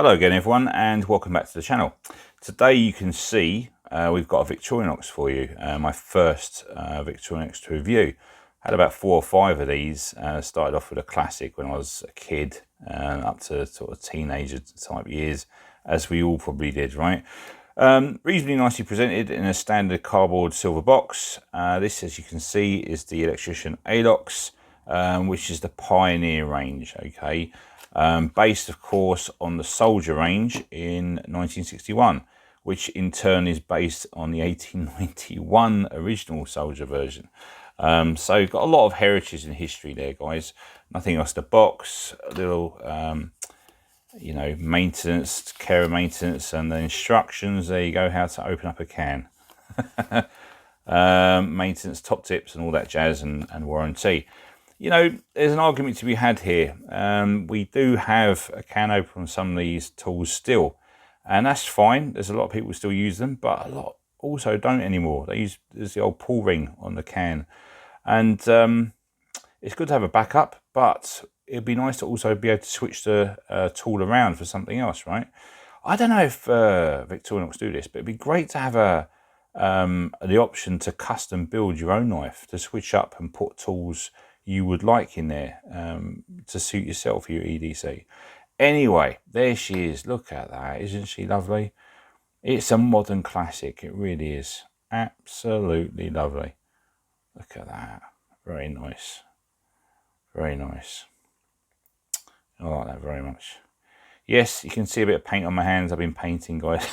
Hello again everyone, and welcome back to the channel. Today you can see we've got a Victorinox for you, my first Victorinox to review. Had about 4 or 5 of these. Started off with a classic when I was a kid, up to sort of teenager type years, as we all probably did, right? Reasonably nicely presented in a standard cardboard silver box. This, as you can see, is the Electrician Alox, which is the Pioneer range, okay? Based, of course, on the Soldier range in 1961, which in turn is based on the 1891 original Soldier version. So you've got a lot of heritage and history there, guys. Nothing else to box, a little, you know, maintenance, care of maintenance, and the instructions. There you go, how to open up a can. Maintenance, top tips, and all that jazz, and warranty. You know, there's an argument to be had here. We do have a can opener on some of these tools still, and that's fine. There's a lot of people still use them, but a lot also don't anymore. There's the old pull ring on the can, and it's good to have a backup, but it'd be nice to also be able to switch the tool around for something else, right? I don't know if Victorinox do this, but it'd be great to have the option to custom build your own knife, to switch up and put tools you would like in there to suit yourself for your EDC. Anyway, there she is. Look at that. Isn't she lovely? It's a modern classic. It really is. Absolutely lovely. Look at that. Very nice. Very nice. I like that very much. Yes, you can see a bit of paint on my hands. I've been painting, guys.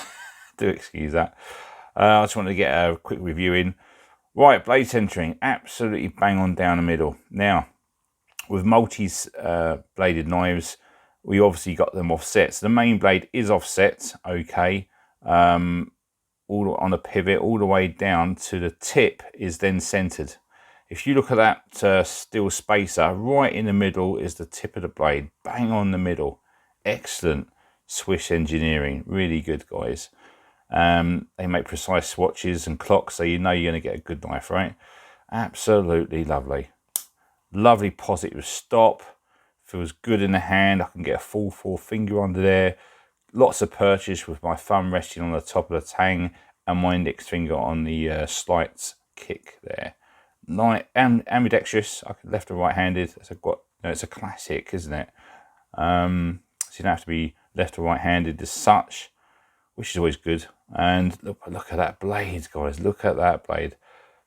Do excuse that. I just wanted to get a quick review in. Right, blade centering, absolutely bang on down the middle. Now, with multi-bladed knives, we obviously got them offset. So the main blade is offset, okay, all on a pivot, all the way down to the tip is then centered. If you look at that steel spacer, right in the middle is the tip of the blade, bang on the middle. Excellent Swish engineering, really good, guys. They make precise swatches and clocks, so you know you're going to get a good knife, right? Absolutely lovely. Lovely positive stop. Feels good in the hand. I can get a full 4-finger under there. Lots of purchase with my thumb resting on the top of the tang and my index finger on the slight kick there. Ambidextrous, left or right-handed. It's a classic, isn't it? So you don't have to be left or right-handed as such, which is always good. And look at that blade, guys. Look at that blade.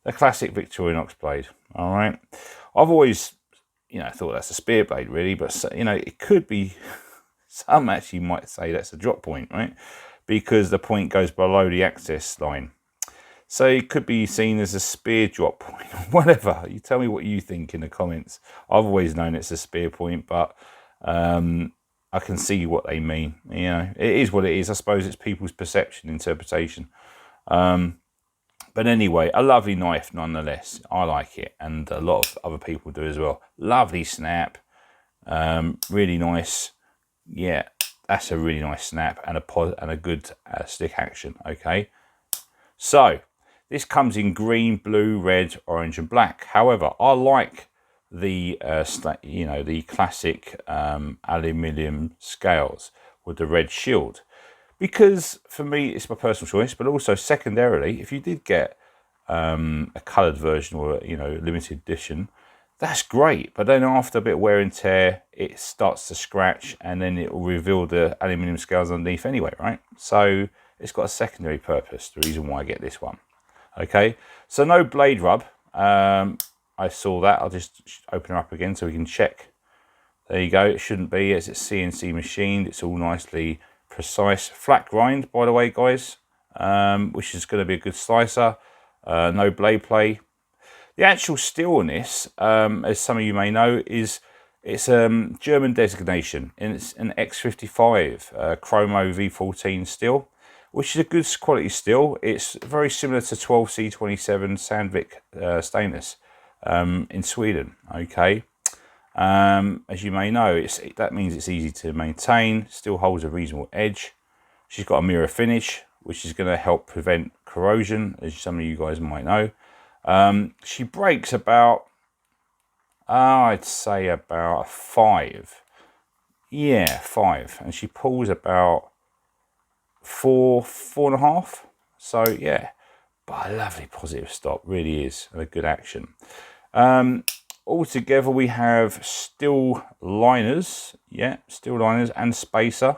The classic Victorinox blade. All right. I've always, thought that's a spear blade, really. But, it could be, some actually might say that's a drop point, right? Because the point goes below the access line. So it could be seen as a spear drop point, or whatever. You tell me what you think in the comments. I've always known it's a spear point, but I can see what they mean. It is what it is. I suppose it's people's perception, interpretation. But anyway, a lovely knife nonetheless. I like it, and a lot of other people do as well. Lovely snap. Really nice. Yeah, that's a really nice snap and a good stick action. Okay. So this comes in green, blue, red, orange, and black. However, I like the the classic aluminium scales with the red shield, because for me it's my personal choice, but also secondarily, if you did get a coloured version or limited edition, that's great. But then after a bit of wear and tear, it starts to scratch, and then it will reveal the aluminium scales underneath anyway, right? So it's got a secondary purpose, the reason why I get this one. Okay, so no blade rub. I saw that. I'll just open her up again so we can check. There you go. It shouldn't be, as it's CNC machined. It's all nicely precise. Flat grind, by the way, guys, which is going to be a good slicer. No blade play. The actual steel on this, as some of you may know, it's German designation, and it's an X55 Chromo V14 steel, which is a good quality steel. It's very similar to 12C27 Sandvik stainless. In Sweden, okay. As you may know, that means it's easy to maintain, still holds a reasonable edge. She's got a mirror finish, which is going to help prevent corrosion, as some of you guys might know. She breaks about, I'd say about a 5. yeah, 5, and she pulls about 4.5. So yeah, but a lovely positive stop, really is, and a good action. Altogether, we have steel liners, yeah, steel liners and spacer,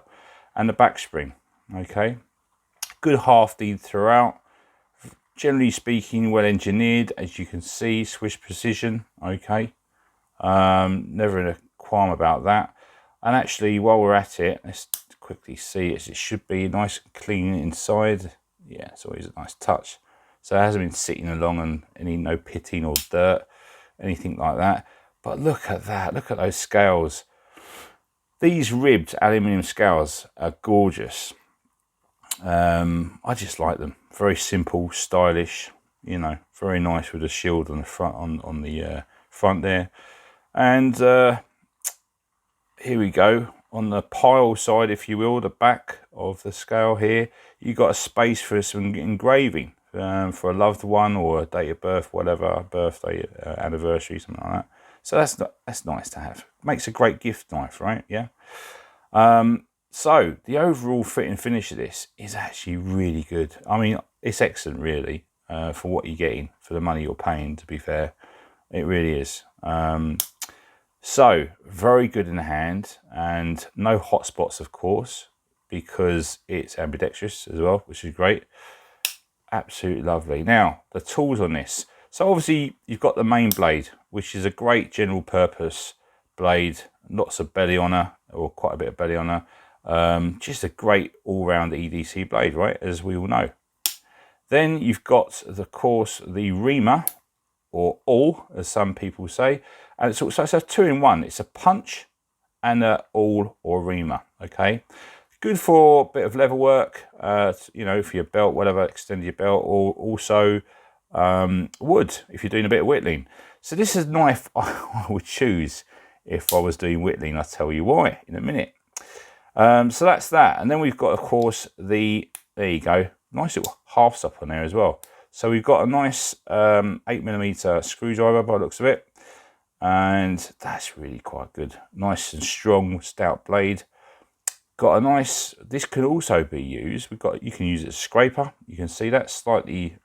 and the back spring. Okay, good half deed throughout. Generally speaking, well engineered, as you can see. Swish precision. Okay, never in a qualm about that. And actually, while we're at it, let's quickly see as it should be nice and clean inside. Yeah, it's always a nice touch. So it hasn't been sitting along and no pitting or dirt, anything like that. But look at that, look at those scales. These ribbed aluminium scales are gorgeous. I just like them. Very simple, stylish, you know, very nice with a shield on the front, on the front there. And here we go. On the pile side, if you will, the back of the scale here, you got a space for some engraving for a loved one or a date of birth, whatever, birthday, anniversary, something like that. So that's nice to have. Makes a great gift knife, right? Yeah. So the overall fit and finish of this is actually really good. I mean, it's excellent, really, for what you're getting for the money you're paying. To be fair, it really is. So very good in the hand, and no hot spots, of course, because it's ambidextrous as well, which is great. Absolutely lovely. Now the tools on this. So obviously you've got the main blade, which is a great general purpose blade. Lots of belly on her, or quite a bit of belly on her. Just a great all-round EDC blade, right? As we all know. Then you've got, of course, the reamer, or awl, as some people say, and it's also a 2-in-1. It's a punch and a awl or reamer. Okay, good for a bit of leather work, you know, for your belt, whatever, extend your belt, or also wood if you're doing a bit of whittling. So this is a knife I would choose if I was doing whittling. I'll tell you why in a minute. So that's that, and then we've got, of course, there you go, nice little half stop on there as well. So we've got a nice 8mm screwdriver by the looks of it, and that's really quite good. Nice and strong, stout blade. Got a nice, this can also be used, you can use it as a scraper. You can see that slightly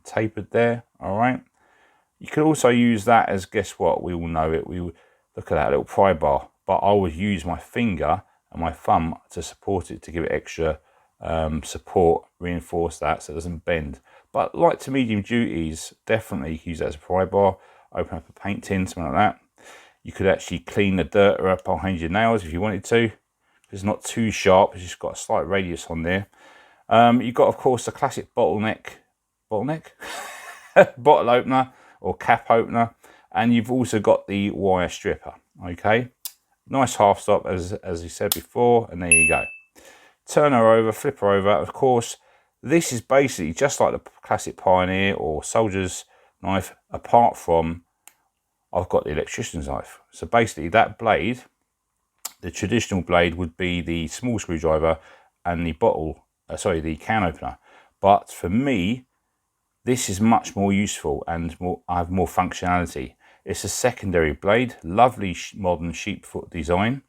tapered there, all right. You can also use that as, guess what, we all know it, look at that little pry bar, but I would use my finger and my thumb to support it, to give it extra support, reinforce that so it doesn't bend. But light to medium duties, definitely you can use that as a pry bar, open up a paint tin, something like that. You could actually clean the dirt up behind your nails if you wanted to. It's not too sharp, it's just got a slight radius on there. You've got, of course, the classic bottle opener or cap opener, and you've also got the wire stripper. Okay, nice half stop as you said before, and there you go. Turn her over, flip her over. Of course, this is basically just like the classic Pioneer or soldier's knife, apart from I've got the electrician's knife. So basically that blade, the traditional blade, would be the small screwdriver and the the can opener. But for me, this is much more useful and I have more functionality. It's a secondary blade, lovely modern sheepsfoot design,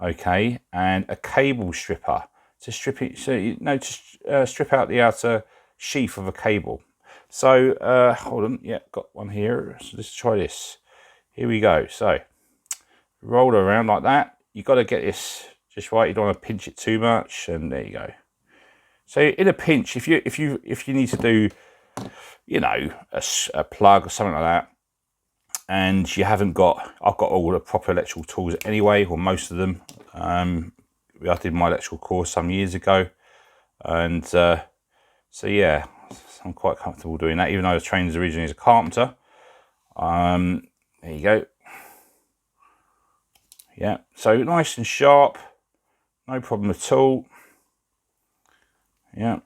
okay, and a cable stripper to strip it, strip out the outer sheath of a cable. So hold on, yeah, got one here. So let's try this. Here we go. So roll it around like that. You got to get this just right. You don't want to pinch it too much, and there you go. So in a pinch, if you need to do, you know, a plug or something like that, and you haven't got, I've got all the proper electrical tools anyway, or most of them. I did my electrical course some years ago, and so yeah, I'm quite comfortable doing that, even though I was trained originally as a carpenter. There you go. Yeah, so nice and sharp, no problem at all. Yeah,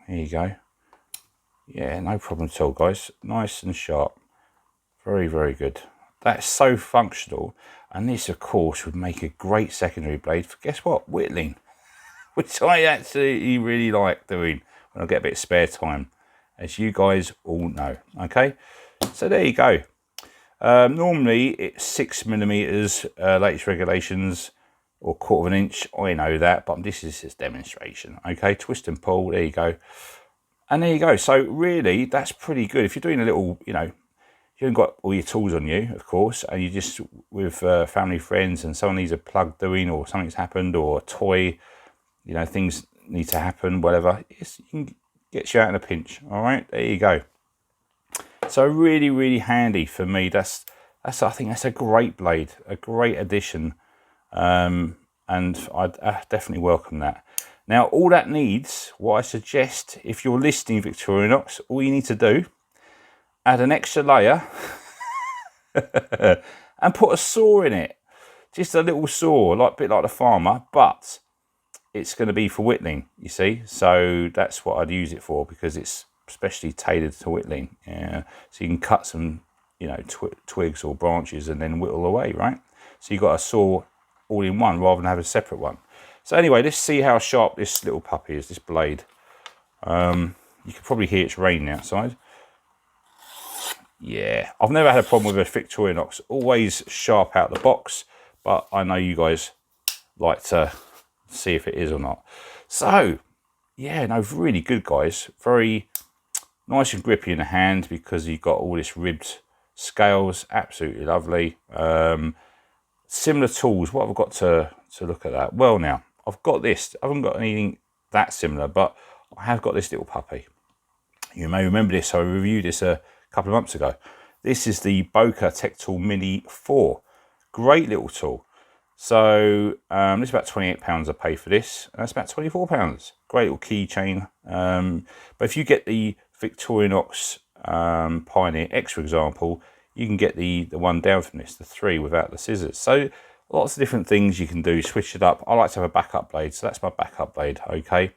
there you go. Yeah, no problem at all, guys. Nice and sharp. Very, very good. That's so functional. And this, of course, would make a great secondary blade for, guess what, whittling. Which I absolutely really like doing when I get a bit of spare time, as you guys all know. Okay, so there you go. Normally it's 6mm, latest regulations, or 1/4 inch. I know that, but this is just demonstration. Okay, twist and pull, there you go. And there you go. So really, that's pretty good. If you're doing a little, you know, you haven't got all your tools on you, of course, and you just with family, friends, and someone needs a plug doing, or something's happened, or a toy, you know, things need to happen, whatever. Yes, you can get you out in a pinch. All right, there you go. So really, really handy for me. That's I think that's a great blade, a great addition, and I definitely welcome that. Now, all that needs, what I suggest, if you're listing Victorinox, all you need to do, add an extra layer and put a saw in it. Just a little saw, like a bit like the farmer, but it's going to be for whittling, you see. So that's what I'd use it for, because it's especially tailored to whittling. Yeah. So you can cut some, you know, twigs or branches and then whittle away, right? So you've got a saw all in one rather than have a separate one. So anyway, let's see how sharp this little puppy is, this blade. You can probably hear it's raining outside. Yeah, I've never had a problem with a Victorinox. Always sharp out the box, but I know you guys like to see if it is or not. So, yeah, no, really good, guys. Very nice and grippy in the hand because you've got all this ribbed scales. Absolutely lovely. Similar tools. What have I got to look at that? Well, now, I've got this. I haven't got anything that similar, but I have got this little puppy. You may remember this. I reviewed this a couple of months ago. This is the Boca Tech Tool Mini 4. Great little tool. So this is about £28 I pay for this, and that's about £24. Great little keychain. But if you get the Victorinox Pioneer X, for example, you can get the one down from this, the 3 without the scissors. So lots of different things you can do, switch it up. I like to have a backup blade, so that's my backup blade, okay.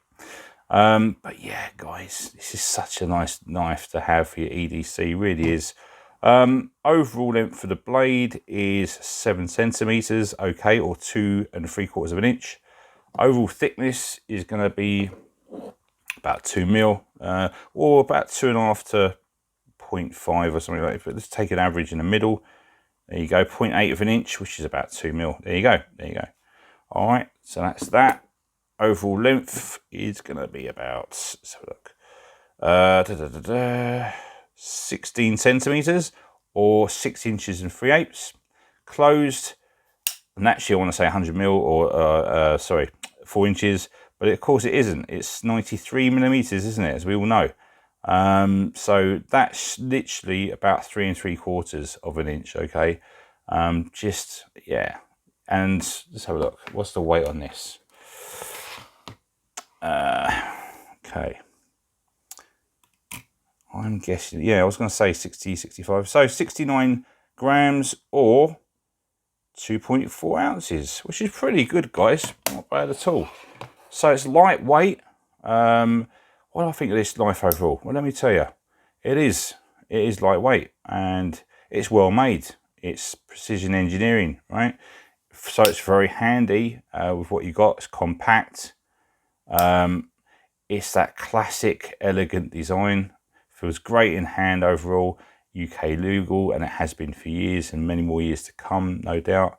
But yeah, guys, this is such a nice knife to have for your EDC, really is. Overall length for the blade is 7 centimeters, okay, or 2 3/4 of an inch. Overall thickness is going to be about 2 mil, or about 2.5 to 0.5 or something like that. But let's take an average in the middle. There you go, 0.8 of an inch, which is about 2 mil. There you go, there you go. All right, so that's that. Overall length is going to be about, let's have a look, 16 centimeters or 6 inches and 3/8. Closed, and actually I want to say 100 mil or sorry, 4 inches, but of course it isn't. It's 93 millimeters, isn't it, as we all know. So that's literally about 3 3/4 of an inch, okay. Just, yeah. And let's have a look, what's the weight on this? Okay, I'm guessing, yeah, I was going to say 60, 65, so 69 grams or 2.4 ounces, which is pretty good, guys, not bad at all. So it's lightweight. What do I think of this knife overall? Well, let me tell you, it is lightweight and it's well made. It's precision engineering, right? So it's very handy with what you got. It's compact. It's that classic elegant design. Feels great in hand overall. UK legal, and it has been for years and many more years to come, no doubt.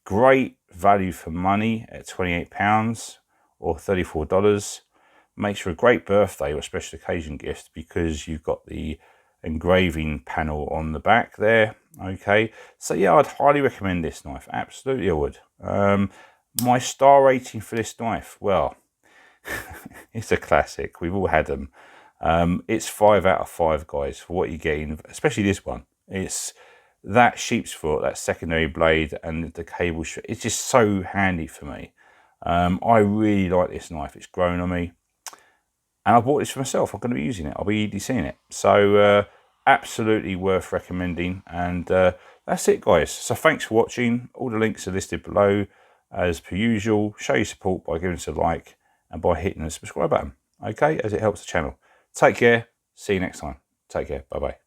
Great value for money at £28 or $34. Makes for a great birthday or special occasion gift because you've got the engraving panel on the back there. Okay, so yeah, I'd highly recommend this knife. Absolutely, I would. My star rating for this knife, well, it's a classic. We've all had them. It's 5 out of 5, guys, for what you're getting, especially this one. It's that sheep's foot, that secondary blade, and the cable. It's just so handy for me. I really like this knife. It's grown on me. And I bought this for myself. I'm going to be using it. I'll be EDCing it. So absolutely worth recommending. And that's it, guys. So thanks for watching. All the links are listed below. As per usual, show your support by giving us a like and by hitting the subscribe button. Okay, as it helps the channel. Take care. See you next time. Take care. Bye-bye.